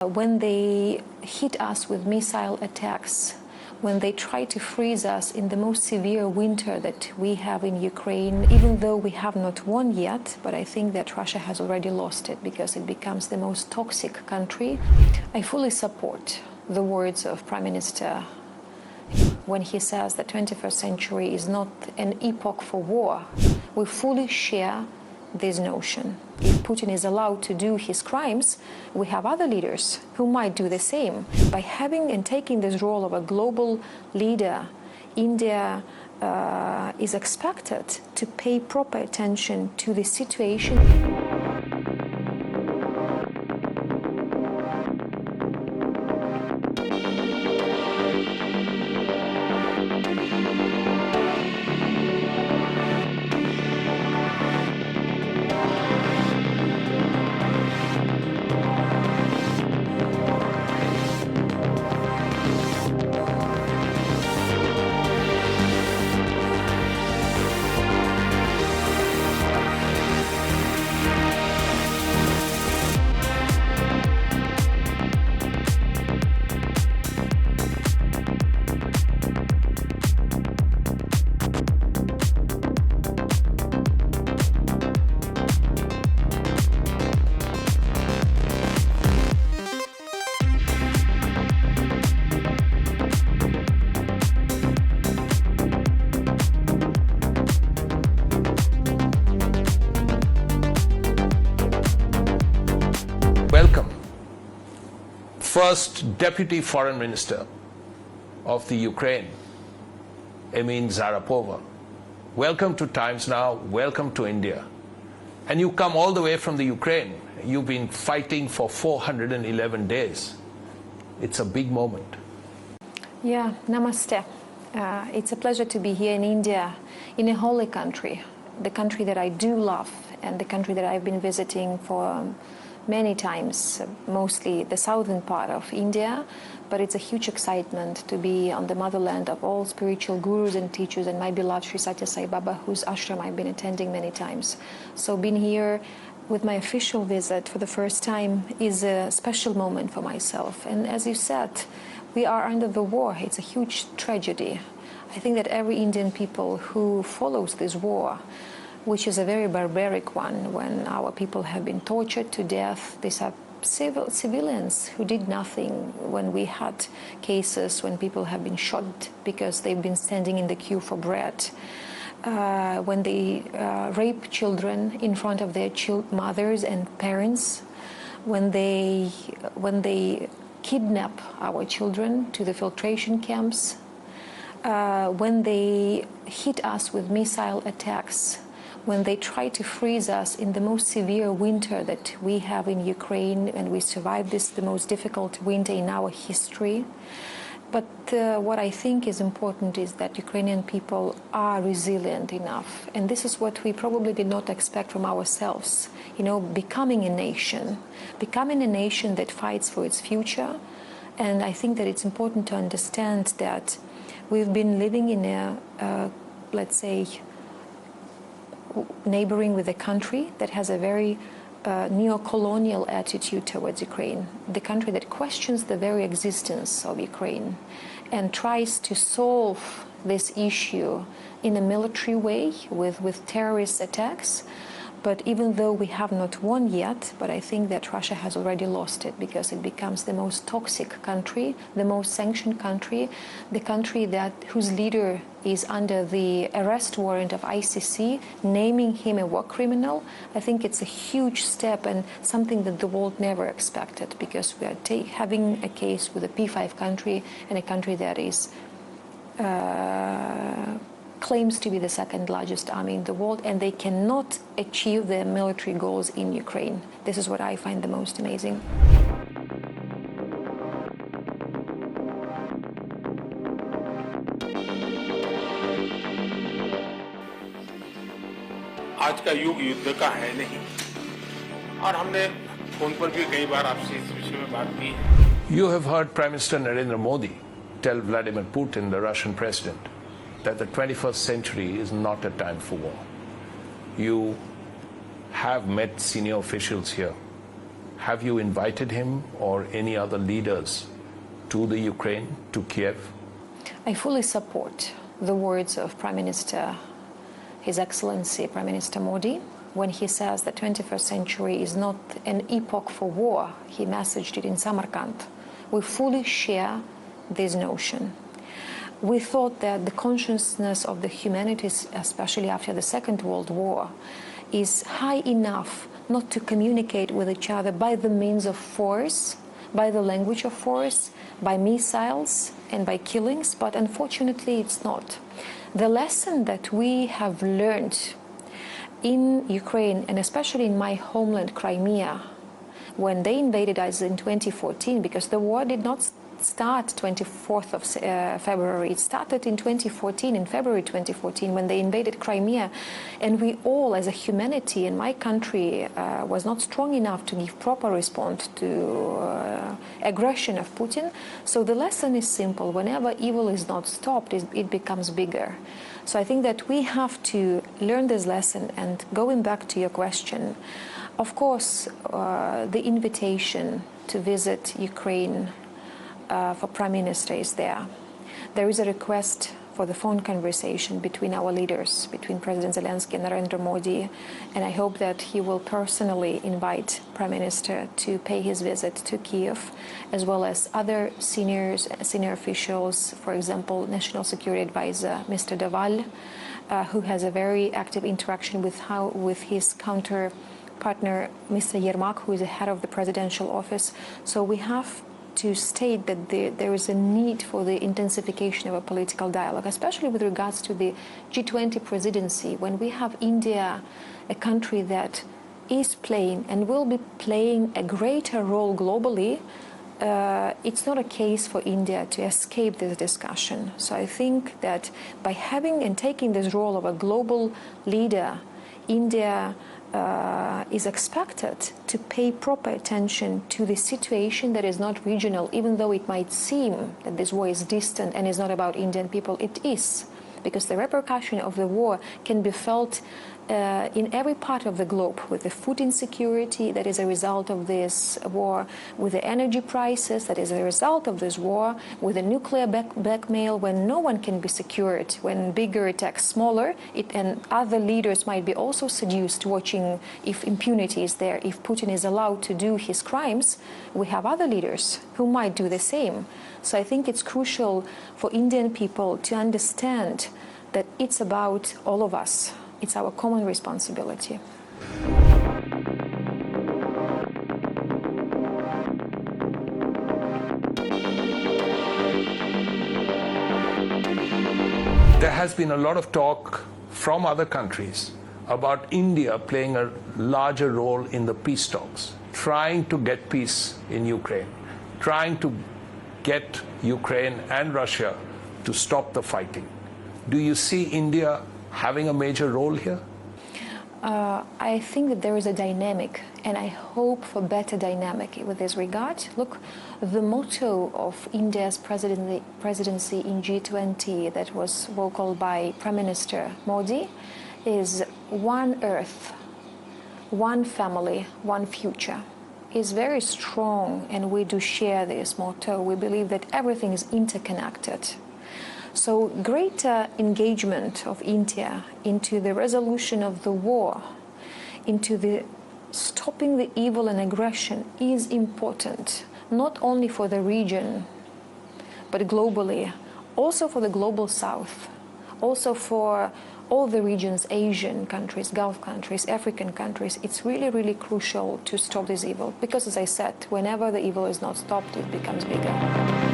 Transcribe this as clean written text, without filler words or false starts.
When they hit us with missile attacks, when they try to freeze us in the most severe winter that we have in Ukraine, even though we have not won yet, but I think that Russia has already lost it because it becomes the most toxic country. I fully support the words of Prime Minister when he says that 21st century is not an epoch for war. We fully share this notion. If Putin is allowed to do his crimes, we have other leaders who might do the same. By having and taking this role of a global leader, India is expected to pay proper attention to the situation. Welcome, first Deputy Foreign Minister of the Ukraine, Emine Dzhaparova. Welcome to Times Now, welcome to India. And you come all the way from the Ukraine. You've been fighting for 411 days. It's a big moment. Yeah, namaste. It's a pleasure to be here in India, in a holy country, the country that I do love and the country that I've been visiting for many times, mostly the southern part of India, but it's a huge excitement to be on the motherland of all spiritual gurus and teachers and my beloved Sri Satya Sai Baba, whose ashram I've been attending many times. So being here with my official visit for the first time is a special moment for myself. And as you said, we are under the war. It's a huge tragedy. I think that every Indian people who follows this war, which is a very barbaric one, when our people have been tortured to death. These are civilians who did nothing. When we had cases when people have been shot because they've been standing in the queue for bread. When they rape children in front of their mothers and parents. When they kidnap our children to the filtration camps. When they hit us with missile attacks. When they try to freeze us in the most severe winter that we have in Ukraine, and we survived this, the most difficult winter in our history. But what I think is important is that Ukrainian people are resilient enough. And this is what we probably did not expect from ourselves. You know, becoming a nation that fights for its future. And I think that it's important to understand that we've been living in a, let's say, neighboring with a country that has a very neo-colonial attitude towards Ukraine, the country that questions the very existence of Ukraine and tries to solve this issue in a military way with terrorist attacks. But even though we have not won yet, but I think that Russia has already lost it because it becomes the most toxic country, the most sanctioned country, the country whose leader is under the arrest warrant of ICC, naming him a war criminal. I think it's a huge step and something that the world never expected, because we are having a case with a P5 country and a country that is claims to be the second largest army in the world, and they cannot achieve their military goals in Ukraine. This is what I find the most amazing. आज का युग युद्ध का है नहीं, और हमने phone पर भी कई बार आपसे इस विषय में बात की है. You have heard Prime Minister Narendra Modi tell Vladimir Putin, the Russian president, that the 21st century is not a time for war. You have met senior officials here. Have you invited him or any other leaders to the Ukraine, to Kiev? I fully support the words of Prime Minister, His Excellency Prime Minister Modi, when he says that 21st century is not an epoch for war. He messaged it in Samarkand. We fully share this notion. We thought that the consciousness of the humanities, especially after the Second World War, is high enough not to communicate with each other by the means of force, by the language of force, by missiles and by killings, but unfortunately it's not. The lesson that we have learned in Ukraine, and especially in my homeland Crimea, when they invaded us in 2014, because the war did not start 24th of February. It started in 2014, in February 2014, when they invaded Crimea. And we all, as a humanity in my country, was not strong enough to give proper response to aggression of Putin. So the lesson is simple. Whenever evil is not stopped, it becomes bigger. So I think that we have to learn this lesson. And going back to your question, of course, the invitation to visit Ukraine for Prime Minister is there. There is a request for the phone conversation between our leaders, between President Zelensky and Narendra Modi, and I hope that he will personally invite Prime Minister to pay his visit to Kiev, as well as other senior officials, for example, National Security Advisor Mr. Daval, who has a very active interaction with his counterpartner, Mr. Yermak, who is the head of the presidential office. So we have to state that there is a need for the intensification of a political dialogue, especially with regards to the G20 presidency, when we have India, a country that is playing and will be playing a greater role globally. It's not a case for India to escape this discussion. So I think that by having and taking this role of a global leader, India is expected to pay proper attention to the situation that is not regional, even though it might seem that this war is distant and is not about Indian people. It is, because the repercussion of the war can be felt in every part of the globe, with the food insecurity that is a result of this war, with the energy prices that is a result of this war, with the nuclear blackmail, when no one can be secured, when bigger attacks smaller, and other leaders might be also seduced, watching if impunity is there, if Putin is allowed to do his crimes. We have other leaders who might do the same. So I think it's crucial for Indian people to understand that it's about all of us. It's our common responsibility. There has been a lot of talk from other countries about India playing a larger role in the peace talks, trying to get peace in Ukraine, trying to get Ukraine and Russia to stop the fighting. Do you see India having a major role here? I think that there is a dynamic, and I hope for better dynamic with this regard. Look, the motto of India's presidency in G20 that was vocal by Prime Minister Modi is one earth, one family, one future. Is very strong, and we do share this motto. We believe that everything is interconnected. So greater engagement of India into the resolution of the war, into the stopping the evil and aggression is important, not only for the region, but globally, also for the global south, also for all the regions, Asian countries, Gulf countries, African countries. It's really, really crucial to stop this evil, because as I said, whenever the evil is not stopped, it becomes bigger.